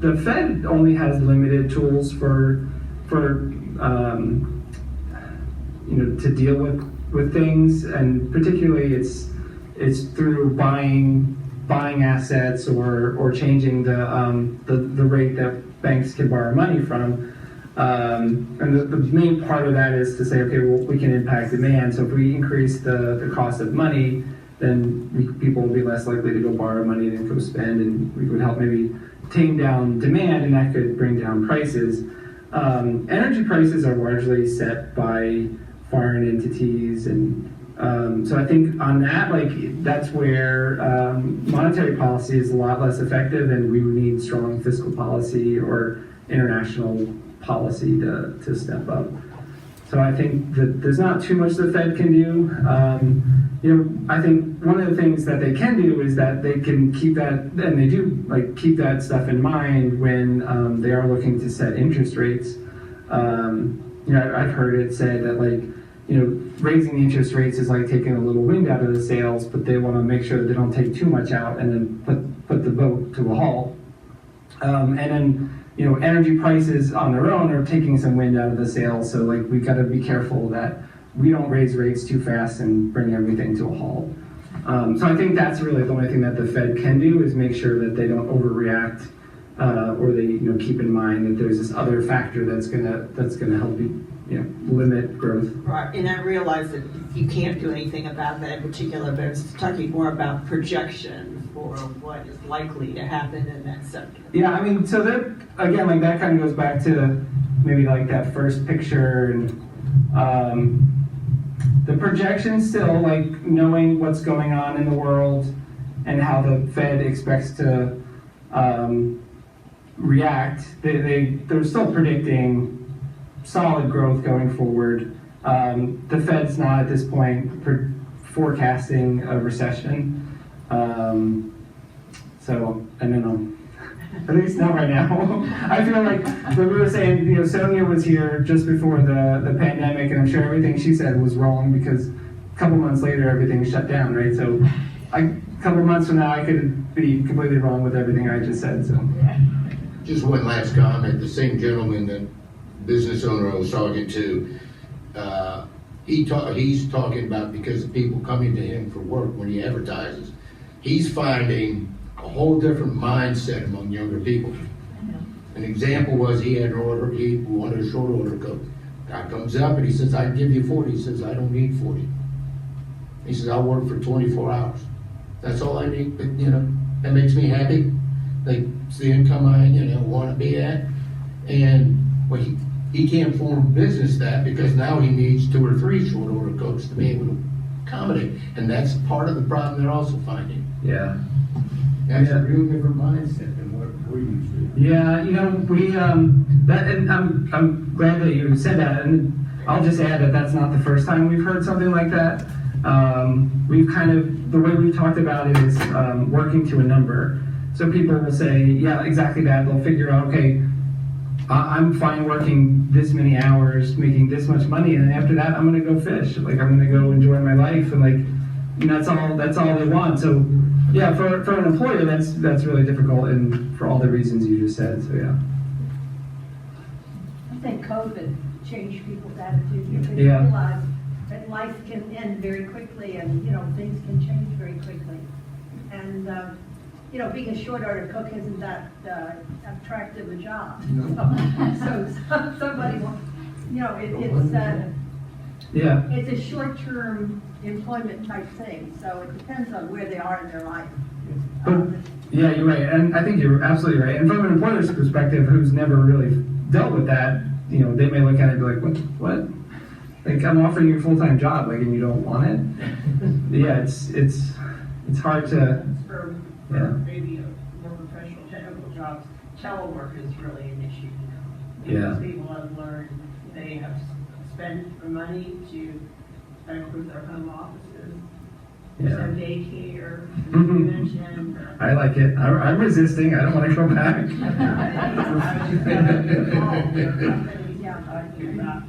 The Fed only has limited tools for to deal with things, and particularly it's through buying assets or changing the rate that banks can borrow money from. And the main part of that is to say, okay, well, we can impact demand. So if we increase the cost of money, then people will be less likely to go borrow money and go spend, and we would help maybe tame down demand, and that could bring down prices. Energy prices are largely set by foreign entities, and so I think on that, that's where monetary policy is a lot less effective, and we would need strong fiscal policy or international policy to step up. So I think that there's not too much the Fed can do. I think one of the things that they can do is that they can keep that, and they do like keep that stuff in mind when they are looking to set interest rates. I've heard it said that like, raising the interest rates is like taking a little wind out of the sails, but they want to make sure that they don't take too much out and then put the boat to a halt. And then, energy prices on their own are taking some wind out of the sails. So like, we've got to be careful that we don't raise rates too fast and bring everything to a halt. So I think that's really the only thing that the Fed can do is make sure that they don't overreact, or they keep in mind that there's this other factor that's gonna help you limit growth. Right, and I realize that you can't do anything about that in particular, but I was talking more about projection for what is likely to happen in that sector. Yeah, I mean, so that again, like that kind of goes back to maybe like that first picture and. The projection still, like knowing what's going on in the world and how the Fed expects to react, they're still predicting solid growth going forward. The Fed's not at this point forecasting a recession. So, and then at least not right now. I feel like when we were saying, Sonia was here just before the pandemic, and I'm sure everything she said was wrong because a couple months later everything shut down, right? So a couple months from now I could be completely wrong with everything I just said. So Just one last comment. The same gentleman, that business owner I was talking to, he's talking about because of people coming to him for work when he advertises, he's finding a whole different mindset among younger people. An example was he wanted a short order coat. Guy comes up and he says, I can give you 40. He says, I don't need 40. He says, I'll work for 24 hours. That's all I need, but that makes me happy. It's the income I want to be at. And well, he can't form business that because now he needs 2 or 3 short order coats to be able to accommodate. And that's part of the problem they're also finding. yeah. That's a real different mindset than what we're used to. Yeah, we and I'm glad that you said that, and I'll just add that that's not the first time we've heard something like that. We've kind of, the way we've talked about it is working to a number. So people will say, yeah, exactly that. They'll figure out, okay, I'm fine working this many hours, making this much money, and then after that, I'm gonna go fish. Like I'm gonna go enjoy my life, and that's all they want. So. Yeah, for an employer, that's really difficult, and for all the reasons you just said. So yeah. I think COVID changed people's attitude because you Yeah. realize that life can end very quickly and, things can change very quickly. And, being a short order cook isn't that attractive a job. So somebody, Yeah. it's a short-term employment type thing, so it depends on where they are in their life. But yeah, you're right, and I think you're absolutely right. And from an employer's perspective, who's never really dealt with that, they may look at it and be like, what? Like I'm offering you a full-time job, and you don't want it. Yeah, it's hard to. For maybe more professional technical jobs, telework is really an issue now. Yeah. Because people have learned they have spent the money to improve their home offices. Yeah. So daycare, as you Mhm. mentioned. I like it. I'm resisting. I don't want to go back. I was just talking about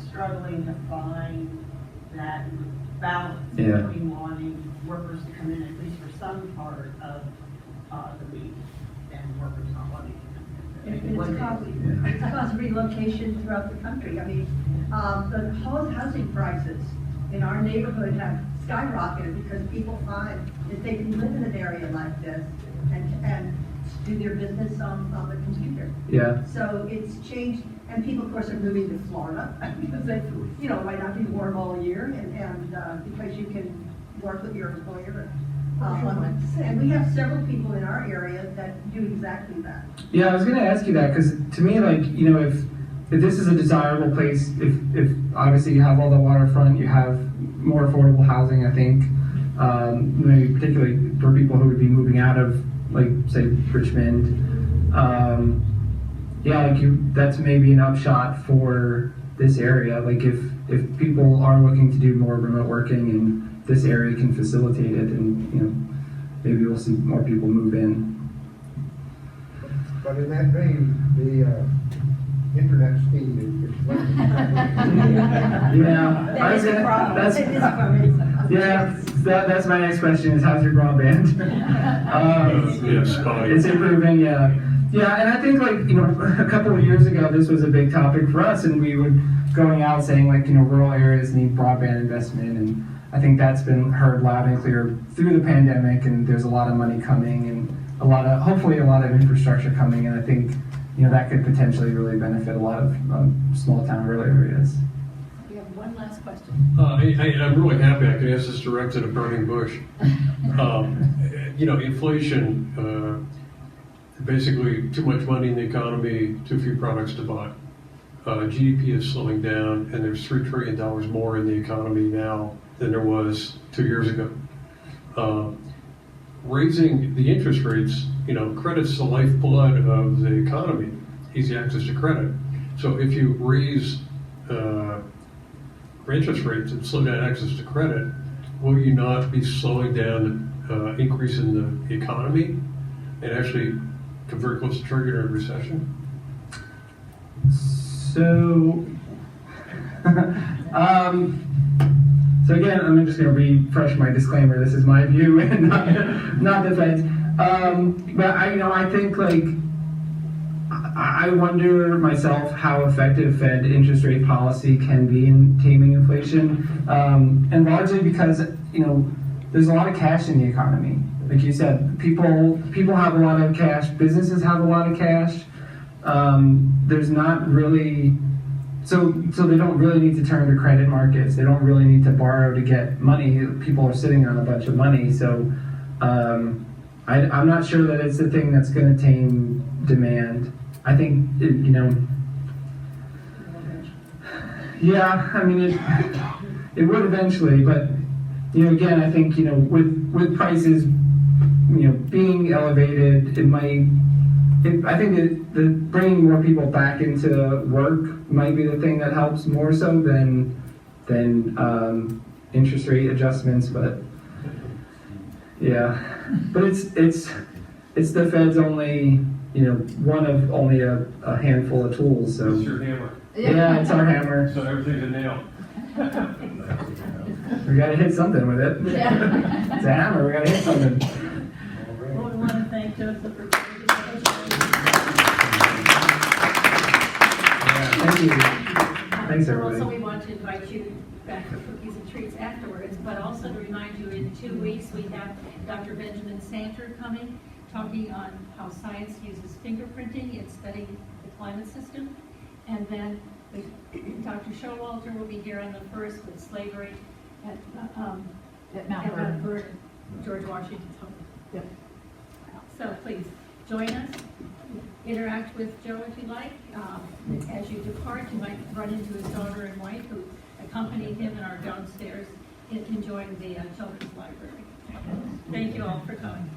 struggling to find that balance Yeah. between wanting workers to come in at least for some part of the week and workers not wanting to come in. It's caused relocation throughout the country. I mean, the housing prices in our neighborhood have skyrocketed because people find that they can live in an area like this and do their business on the computer. Yeah. So it's changed, and people, of course, are moving to Florida because they, it might not be warm all year, and because you can work with your employer. And we have several people in our area that do exactly that. Yeah, I was going to ask you that because to me, if this is a desirable place, if obviously you have all the waterfront, you have more affordable housing, I think, maybe particularly for people who would be moving out of, say, Richmond. That's maybe an upshot for this area. If people are looking to do more remote working and this area can facilitate it, and maybe we'll see more people move in. But in that vein, the internet speed is Yeah, I was gonna, that's my next question is how's your broadband? Yes, spotty. It's improving, yeah. Yeah, and I think a couple of years ago, this was a big topic for us, and we were going out saying rural areas need broadband investment, and I think that's been heard loud and clear through the pandemic, and there's a lot of money coming, and hopefully a lot of infrastructure coming, and I think that could potentially really benefit a lot of small town rural areas. We have one last question. I'm really happy I could ask this directed to Burning Bush. Inflation, basically too much money in the economy, too few products to buy. GDP is slowing down, and there's $3 trillion more in the economy now than there was 2 years ago. Raising the interest rates, credit's the lifeblood of the economy, easy access to credit. So if you raise interest rates and slow down access to credit, will you not be slowing down increase in the economy and actually come very close to triggering a recession? So, so again, I'm just going to refresh my disclaimer. This is my view and not the Fed's. But I think I wonder myself how effective Fed interest rate policy can be in taming inflation, and largely because there's a lot of cash in the economy. Like you said, people have a lot of cash. Businesses have a lot of cash. There's not really, so they don't really need to turn to credit markets. They don't really need to borrow to get money. People are sitting on a bunch of money. So I'm not sure that it's the thing that's going to tame demand. I think, yeah, I mean, it would eventually, but, again, I think, with prices, being elevated, it might, I think that bringing more people back into work might be the thing that helps more so than interest rate adjustments, but yeah, but it's the Fed's only, one of only a handful of tools, so. It's your hammer. Yeah, it's our hammer. So everything's a nail. We gotta hit something with it. Yeah. It's a hammer, we gotta hit something. Well, we want to thank Joseph for coming Thank you. Thanks, everybody. Also, we want to invite you back for cookies and treats afterwards, but also to remind you, in 2 weeks, we have Dr. Benjamin Santer coming, talking on how science uses fingerprinting in studying the climate system. And then Dr. Showalter will be here on the 1st with slavery at Mount Vernon, George Washington's home. Yep. So please, join us. Interact with Joe if you like. As you depart, you might run into his daughter and wife who accompanied him and are downstairs enjoying the children's library. Thank you all for coming.